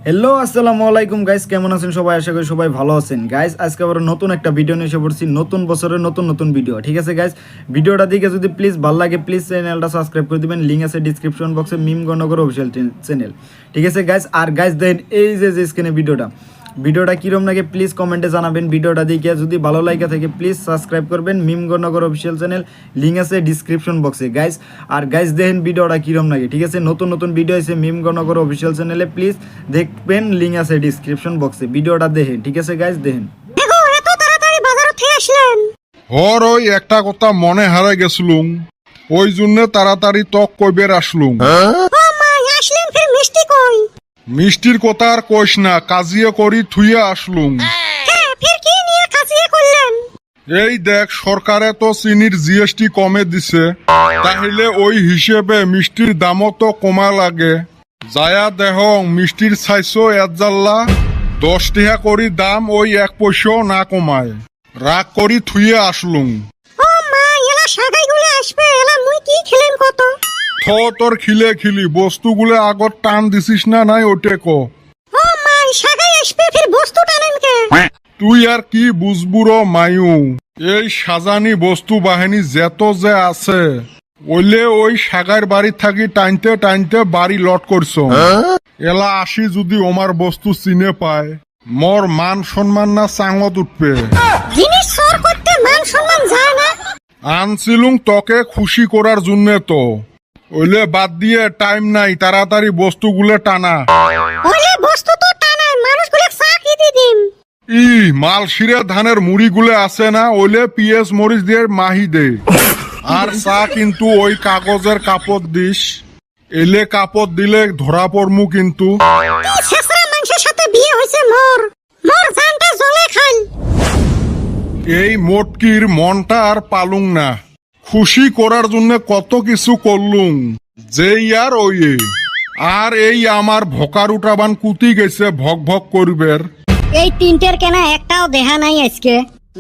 Hello আসসালামু আলাইকুম guys, কেমন আছেন সবাই? আশা করি সবাই ভালো আছেন গাইস। আজকে আবার নতুন একটা ভিডিও নিয়ে এসে পড়ছি, নতুন বছরের নতুন ভিডিও। ঠিক আছে গাইস, ভিডিওটা দেখে যদি প্লিজ ভালো লাগে প্লিজ চ্যানেলটা সাবস্ক্রাইব করে দিবেন। লিঙ্ক আছে ডিসক্রিপশন বক্সে, মিম গণনগর অফিসিয়াল চ্যানেল। ঠিক আছে গাইস, আর গাইস দেন এই যে স্ক্রিনে ভিডিওটা কিরম লাগে প্লিজ কমেন্টে জানাবেন। ভিডিওটা দেখে যদি ভালো লাগে থাকে প্লিজ সাবস্ক্রাইব করবেন মিম গণনগর অফিসিয়াল চ্যানেল, লিঙ্ক আছে ডিসক্রিপশন বক্সে গাইস। আর গাইস দেখেন ভিডিওটা কিরম লাগে। ঠিক আছে, নতুন ভিডিও আছে মিম গণনগর অফিসিয়াল চ্যানেলে, প্লিজ দেখবেন, লিঙ্ক আছে ডিসক্রিপশন বক্সে। ভিডিওটা দেখেন। ঠিক আছে গাইস, দেখেন। এত তাড়াতাড়ি বাজার থেকে আসলেন? ওই একটা কথা মনে হারাই গেছিলুম, ওই জন্য তাড়াতাড়ি তক কইবের আসলুম। ও মা, আসলেন ফির মিষ্টি কই? মিষ্টির কথা আর কইস না, কাজিয়ে করি থুইয়া আসলুম। হ্যাঁ, ফির কি নিয়ে কাজিয়ে করলেন? এই দেখ, সরকারে তো চিনির জিএসটি কমে দিছে, তাহলে ওই হিসেবে মিষ্টির দামও তো কমা লাগে। যায়া দেহ মিষ্টির চাইছো এজাল্লা 10 টাকা করি দাম, ওই 1 পয়সাও না কমায়। রাগ করি থুইয়ে আসলুম। ও মা, এলা সাগাই গুলো আসবে, এলা মুই কি খেলেন কত? তোর খিলি বস্তুগুলো আগত টান দিছিস না নাই ওটে ক। ও মা, সাগাই আসবে ফির বস্তু টানেন কে? তুই আর কি বুঝবুর মায়ু, এই সাজানি বস্তু বাহিনী যেত যে আছে, ওইলে ওই সাগার বাড়ি থাকি টানতে বাড়ি লট করছ। এলা আসি যদি ওমার বস্তু চিনে পায়, মোর মান সম্মান না চাঙত উঠবে। জিনিস সর করতে মান সম্মান যায় না। আনছিলুম তোকে খুশি করার জন্য, তো ওইলে বাদ দিয়ে টাইম নাই, তাড়াতাড়ি বস্তুগুলো টানা। ওলে বস্তু তো টানায়, মানুষগুলো চা কি দিদিম? মালশিরা ধানের মুড়ি গুলো আছে না, ওইলে পিএস মরিচ দিয়ে মাহি দে। আর চা কিন্তু ওই কাগজের কাপড় দিস, এলে কাপড় দিলে ধরা পড়মু কিন্তু। ছেসরা মানুষের সাথে বিয়ে হয়েছে মোর জানটা জ্বলে খাল। এই মোটকির মনটা আর পালুং না, খুশি করার জন্য কত কিছু করলুম, যেই আর ওই। আর এই আমার ভকার উঠাবান কুতি গেছে ভক করবের। এই তিনটের কেনা একটাও দেহা নাই আজকে।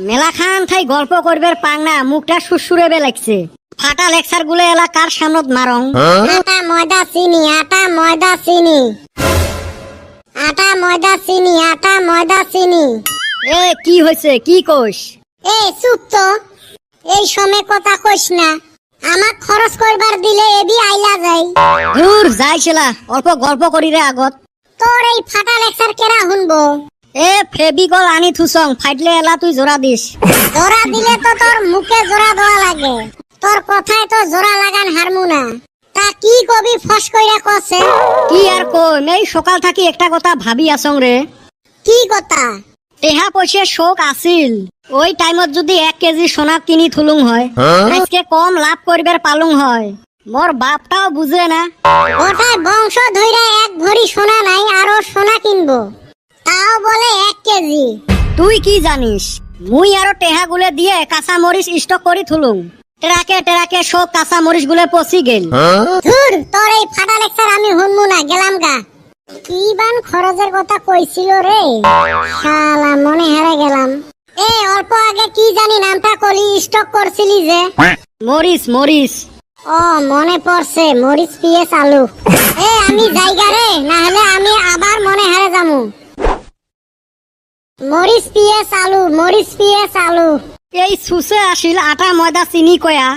মেলা খান থাই গল্প করবের পাং না, মুখটা সুসুরেবে লাগছে। ফাটা লেকচার গুলো এলা কার সামনত মারং? আটা ময়দা চিনি, আটা ময়দা চিনি, আটা ময়দা চিনি, আটা ময়দা চিনি। এ কি হয়েছে, কি কইস? এ চুপ তো, এই সময় কথা কইস না। আমাক খরচ করবার দিলে এবি আইলা যাই। দূর যাইছিলা, অল্প গল্প করি রে আগত। তোর এই ফাটা লেকচার কেরা শুনবো? এ ফেবিকল আনি থুসং, ফাইটলে এলা তুই জোড়া দিস। জোড়া দিলে তো তোর মুখে জোড়া দেওয়া লাগে, তোর কথায় তো জোড়া লাগান হারমু না। তা কি কবি ফস কইরা কছে? কি আর কই, এই সকাল থাকি একটা কথা ভাবি আসং রে। কি কথা? টেহা পয়সা শোক আছিল, ওই টাইমত যদি 1 কেজি সোনা কিনি থুলুং হয়, আজকে কম লাভ করবার পালুং হয়। মোর বাপটাও বুঝে না, ওটা বংশ ধইরা 1 ভরি সোনা নাই, আরো সোনা কিনবো, তাও বলে 1 কেজি। তুই কি জানিস, মুই আরো টেহা গুলে দিয়ে কাঁচা মরিচ স্টক করি থুলুং। ট্রাকে সব কাঁচা মরিচ গুলে পচি গেল। ধুর, তোর এই ফাটা লেকচার আমি শুনবো না, গেলাম গা। কি বান খরচের কথা কইছিল রে, শালা মনে হারে গেলাম। এ অল্প আগে কি জানি নামটা কলি স্টক করছিলি যে? মরিচ। ও মনে পড়ছে, মরিচ পিএস আলু। এ আমি জায়গা রে, না হলে আমি আবার মনে হারে যামু। মরিচ পিএস আলু। এই সুসে আসিল আটা ময়দা চিনি কয়া,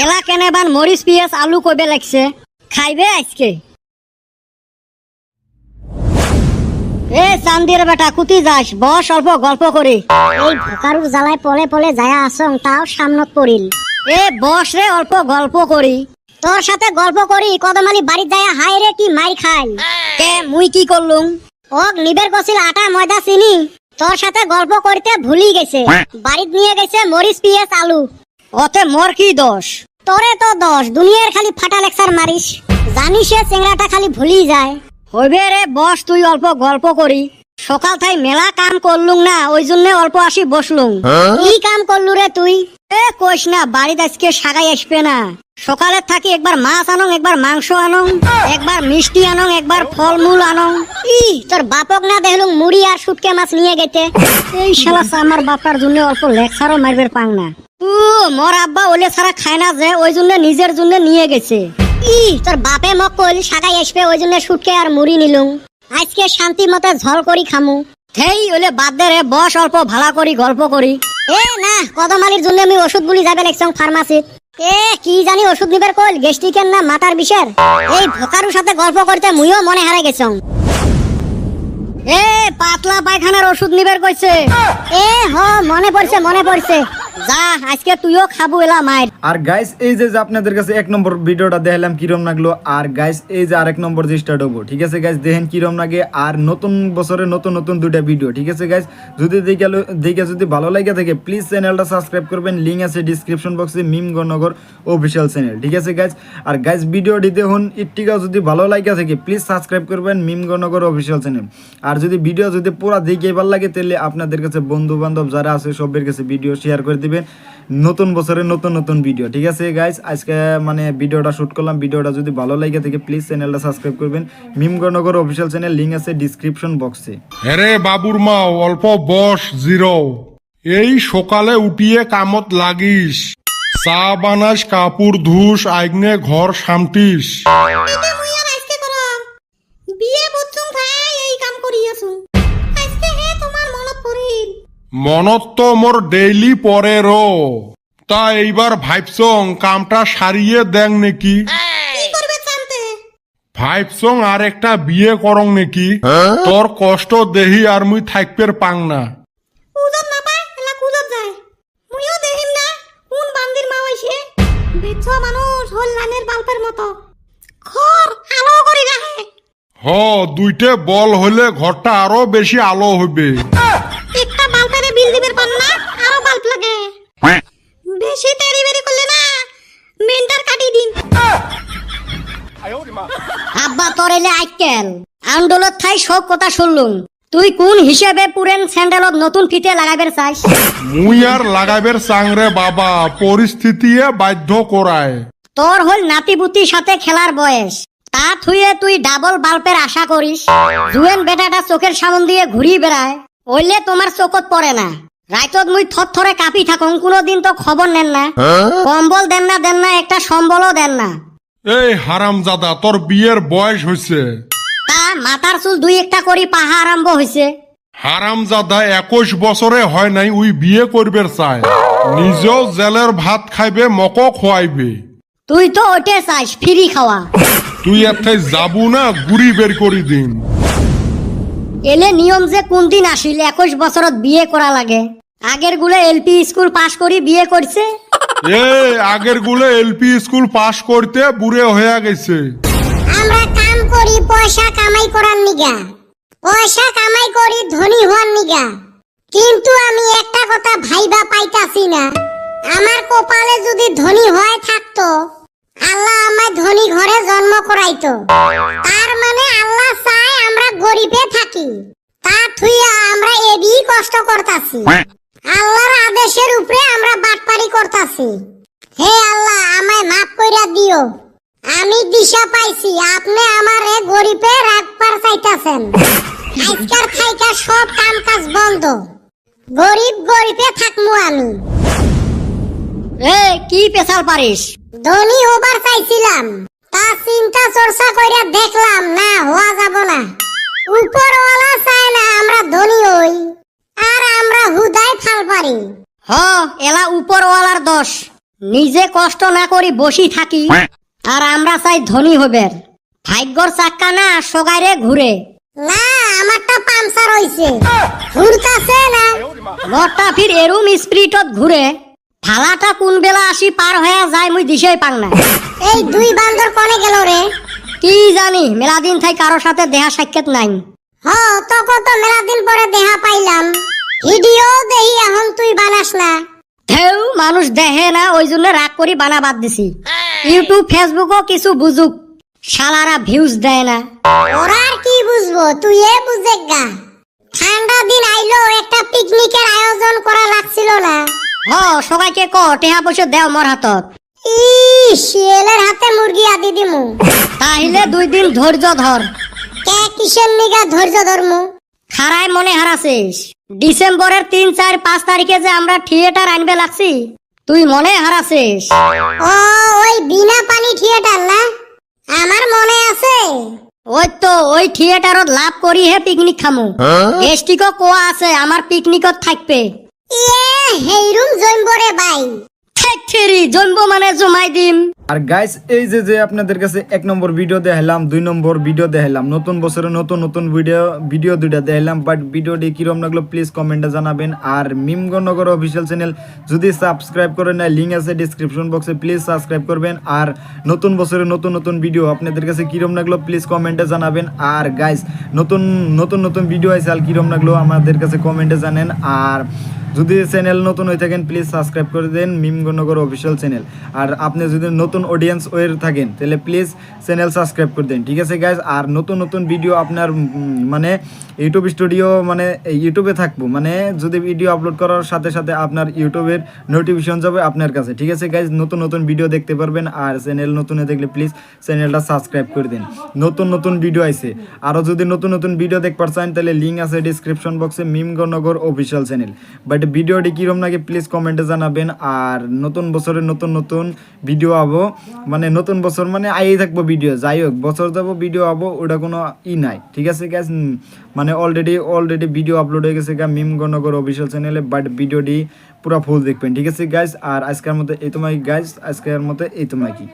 এলা কেনেবান মরিচ পিএস আলু কইবে লাগছে। খাইবে আজকে? এ চান্দির বেটা, কুতি যাস, বস অল্প গল্প করি। এই ভোকারুর জ্বালায় পলে যায়া আসং, তাও সামনত পড়িল। এ বস রে, অল্প গল্প করি। তোর সাথে গল্প করি কদমালি বাড়ি যায়া হাই রে কি মাই খাই। কে মুই কি করলুম? ওক নিবের কছিল আটা ময়দা চিনি, তোর সাথে গল্প করতে ভুলি গেছে, বাড়িত নিয়ে গেছে মরিচ পিএস আলু। ওতে মোর কি দোষ? তোরে তো দোষ, দুনিয়ার খালি ফাটা লেকচার মারিস, জানিস চেংড়াটা খালি ভুলি যায়। হইবে রে বস, তুই অল্প গল্প করি। সকাল থাই মেলা কাম করলুম না, ওই জন্য অল্প আসি বসলুম। কি কাম করলু রে তুই? এ কইস না, বাড়িত আজকে সাগাই আসবে না। সকালে থাকি একবার মাছ আনং, একবার মাংস আনং, একবার মিষ্টি আনং, একবার ফলমূল আনং। তোর বাপক না দেখলুম মুড়ি আর শুটকে মাছ নিয়ে গেতে। এই শালা আমার বাপার জন্য অল্প লেকচারও মারবের পাং না। মোর আব্বা ওলে ছাড়া খায় না যে, ওই জন্য নিজের জন্য নিয়ে গেছে। তোর বাপে মক কইল সাগাই আসবে, ওই জন্য শুটকে আর মুড়ি নিলুম। আজকে শান্তি মতে ঝল করি খামু। হেই ওলে বাদ দে রে, বস অল্প ভালা করি গল্প করি। এ না, কদমালির জন্য আমি ওষুধ গুলি যাবে লেখছং ফার্মাসিত। এ কি জানি ওষুধ নিবার কইল, গেস্টিকের না মাথার বিষের। এই ভোকারুর সাথে গল্প করতে মুইও মনে হারাই গেছং। এ পাতলা পায়খানার ওষুধ নিবার কইছে। এ হ, মনে পড়ছে। যা আজকে তুইও খাবো এলা মায়ের। আর গাইস এই যে আপনাদের কাছে 1 নম্বর ভিডিওটা দেখালাম কিরম লাগলো, আর গাইস এই যে আরেক নম্বর যে স্টার্ট হবো, ঠিক আছে গাইস, দেখেন কিরম লাগে। আর নতুন বছরে নতুন নতুন দুইটা ভিডিও, ঠিক আছে গাইস, যদি দেখে যদি ভালো লাগে থাকে প্লিজ চ্যানেলটা সাবস্ক্রাইব করবেন, লিঙ্ক আছে ডিসক্রিপশন বক্সে, মিম গণনগর অফিসিয়াল চ্যানেল, ঠিক আছে গাইস। আর গাইস ভিডিওটি দেখুন ইট্টিকা যদি ভালো লাগে থাকে প্লিজ সাবস্ক্রাইব করবেন মিম গণনগর অফিসিয়াল চ্যানেল। আর যদি ভিডিও যদি পুরো দেখে ভালো লাগে তাহলে আপনাদের কাছে বন্ধু বান্ধব যারা আছে সবের কাছে ভিডিও শেয়ার করে দিবেন, নতুন বছরের নতুন নতুন ভিডিও, ঠিক আছে গাইস। আজকে মানে ভিডিওটা শুট করলাম, ভিডিওটা যদি ভালো লাগে থাকে প্লিজ চ্যানেলটা সাবস্ক্রাইব করবেন, মিম গণনগর অফিসিয়াল চ্যানেল, লিঙ্ক আছে ডিসক্রিপশন বক্সে। আরে বাবুর মা অল্প বস জিরো, এই সকালে উঠিয়ে কামত লাগিস, চা বানাস, কাপড় ধুস, আইগনে ঘর সামটিস। বিয়ে বচ্চং ভাই এই কাম করিয়াছু, আজকে হে তোমার মনত পড়িল। মনত তো মোর ডেইলি পরে রো, তা এইবার ভাবছং কামটা সারিয়ে দেং নাকি, কি করবে জানতে? ভাবছং আর একটা বিয়ে করং নাকি, তোর কষ্ট দেহি আর মুই থাকপের পাং না। কুজত না পায় এলা কুজত যায়, মুইও দেখিম না কোন বান্দির মা হইছে। বিচ্ছ মানুষ হল নানের বাল্পের মতো, ঘর আলো করি রাখে। হ, দুইটে বল হলে ঘরটা আরো বেশি আলো হবে। একটা বাল্বের বিল দিবের পান না, আরো বাল্ব লাগে। বেশি তেরি বেরি করলে না মেন্টার কাটি দিন। আব্বা তোর এলে আইকেল আন্দোলত থাই সব কথা শুনলুম। তুই কোন হিসেবে পুরেন স্যান্ডেলত নতুন ফিতে লাগাইবার চাইস? মুই আর লাগাইবের চাংরে বাবা, পরিস্থিতিয়ে বাধ্য করায়। তোর হল নাতিপুতির সাথে খেলার বয়স, তা থুয়ে তুই ডাবল বাল্বের আশা করিস। জুয়েন বেটাটা চোখের সামন দিয়ে ঘুরি বেড়ায়, ওইলে তোমার চোখত পড়ে না। রাইতত মুই থরথরে কাঁপি থাকুন, কোনোদিন তো খবর নেন না, কম্বল দেন না একটা সম্বলও দেন না। এই হারামজাদা, তোর বিয়ের বয়স হয়েছে। তা মাথার চুল দুই একটা করি পাহা আরম্ভ হয়েছে। হারামজাদা 21 বছরে হয় নাই উই বিয়ে করবে চায়, নিজেও জেলের ভাত খাইবে, মকো খোয়াইবে। তুই তো ওটে চাইস ফ্রি খাওয়া। তুই এথায় যাবু না, গুড়ি বের করি দিন। এলে নিয়ম যে কোন দিন আসিল 21 বছরত বিয়ে করা লাগে। আগের গুলো এলপি স্কুল পাশ করি বিয়ে করছে। এ আগের গুলো এলপি স্কুল পাশ করতে বুড়ে হয়ে গেছে। আমরা কাম করি পয়সা কামাই করার নিগা, পয়সা কামাই করি ধনী হওয়ার নিগা। কিন্তু আমি একটা কথা ভাইবা পাইতাছি না, আমার কপালে যদি ধনী হয় থাকতো, আল্লাহ আমায় ধনী ঘরে জন্ম করাইতো। তার মানে আল্লাহ চায় আমরা গরিবে থাকি, তা থুইয়া আমরা এবি কষ্ট করতাছি। আল্লাহর আদেশের উপরে আমরা বাটপারি করতাছি। হে আল্লাহ আমায় মাফ কইরা দিও, আমি দিশা পাইছি, আপনি আমারে গরিবে রাখবার চাইতাছেন। আজকার থাইকা সব কাম কাজ বন্ধ, গরিবে থাকমু আমি। এ কি পেছাল পারিস? ধনী হবার চাইছিলাম, তা চিন্তা চর্চা কইরা দেখলাম না হওয়া যাব না। উপরওয়ালা চায় না আমরা ধনী হই, আর আমরা হুদাই ফাল পারি। হ এলা উপরওয়ালার দোষ, নিজে কষ্ট না করি বসি থাকি, আর আমরা চাই ধনী হবের। ভাগ্যর চাক্কা না সগাইরে ঘুরে না, আমারটা পাংচার হইছে, ঘুরতাছে না। মোরটা ফির এরুম স্পিরিটত ঘুরে, থালাটা কোন বেলা আসি পার হয়ে যায় মুই দিশাই পাং না। এই দুই বান্দর কোনে গেল রে? কি জানি, মেলা দিন থাই কারো সাথে দেহা সাক্ষাৎ নাই। হ তখন তো মেলা দিন পরে দেহা পাইলাম, ভিডিও দেহি এখন তুই বানাস না। ঢেউ মানুষ দেহে না, ওই জন্য রাগ করি বানা বাদ দিছি। ইউটিউব ফেসবুকও কিছু বুঝুক, শালারা ভিউজ দেয় না। ওরা আর কি বুঝবো, তুই এ বুঝে গা। ঠান্ডা দিন আইলো, একটা পিকনিকের আয়োজন করা লাগছিল না? হ সবাইকে ক টেহা পয়সা দেও মোর হাতত। শিয়ালের হাতে মুরগি আদি দিমু, তাহলে 2 দিন ধৈর্য ধর। কে কিসের নিগা ধৈর্য ধরমু? খারায় মনে হারাছিস, ডিসেম্বরের 3, 4, 5 তারিখে যে আমরা থিয়েটার আনবে লাগছি, তুই মনে হারাছিস? ও ওই বিনা পানি থিয়েটার না, আমার মনে আছে। ওই তো ওই থিয়েটারত লাভ করি হে পিকনিক খামু গেস্টিকও কোয়া আছে আমার পিকনিকত থাকবে হেইরুম জম্বরে বাই থেরি জম্ব মানে জমাই দিম। আর গাইস এই যে আপনাদের কাছে 1 নম্বর ভিডিও দেখাইলাম, 2 নম্বর ভিডিও দেখাইলাম, নতুন বছরে নতুন ভিডিও দুইটা দেখাইলাম, বাট ভিডিওটি কিরম লাগলো প্লিজ কমেন্টে জানাবেন। আর মিমগনগর অফিসিয়াল চ্যানেল যদি সাবস্ক্রাইব করেন না, লিঙ্ক আছে ডিসক্রিপশন বক্সে, প্লিজ সাবস্ক্রাইব করবেন। আর নতুন বছরে নতুন ভিডিও আপনাদের কাছে কিরম লাগলো প্লিজ কমেন্টে জানাবেন। আর গাইস নতুন ভিডিও আছে আর কিরম লাগলো আমাদের কাছে কমেন্টে জানেন। আর যদি চ্যানেল নতুন হয়ে থাকেন প্লিজ সাবস্ক্রাইব করে দেন মিমগনগর অফিসিয়াল চ্যানেল। আর আপনি যদি নতুন অডিয়েন্স হয়ে থাকেন তাহলে প্লিজ চ্যানেল সাবস্ক্রাইব করে দেন, ঠিক আছে গাইজ। আর নতুন ভিডিও আপনার মানে ইউটিউব স্টুডিও মানে ইউটিউবে থাকবো, মানে যদি ভিডিও আপলোড করার সাথে সাথে আপনার ইউটিউবের নোটিফিকেশন যাবে আপনার কাছে, ঠিক আছে গাইজ। নতুন ভিডিও দেখতে পারবেন। আর চ্যানেল নতুন হয়ে দেখলে প্লিজ চ্যানেলটা সাবস্ক্রাইব করে দিন। নতুন ভিডিও আছে, আরও যদি নতুন ভিডিও দেখতে চান তাহলে লিঙ্ক আছে ডিসক্রিপশন বক্সে, মিমগনগর অফিসিয়াল চ্যানেল। বাট ভিডিওটি কিরম লাগে প্লিজ কমেন্টে জানাবেন। আর নতুন বছরে নতুন ভিডিও আবো, মানে নতুন বছর মানে আইই থাকবো ভিডিও, যাই হোক বছর যাবো ভিডিও আবো, ওটা কোনো নাই, ঠিক আছে গ্যাস। মানে অলরেডি ভিডিও আপলোড হয়ে গেছে মিমগনগর অফিসিয়াল চ্যানেলে, বাট ভিডিওটি পুরো ফুল দেখবেন, ঠিক আছে গাইজ। আর আজকের মতো এই তোমায় কি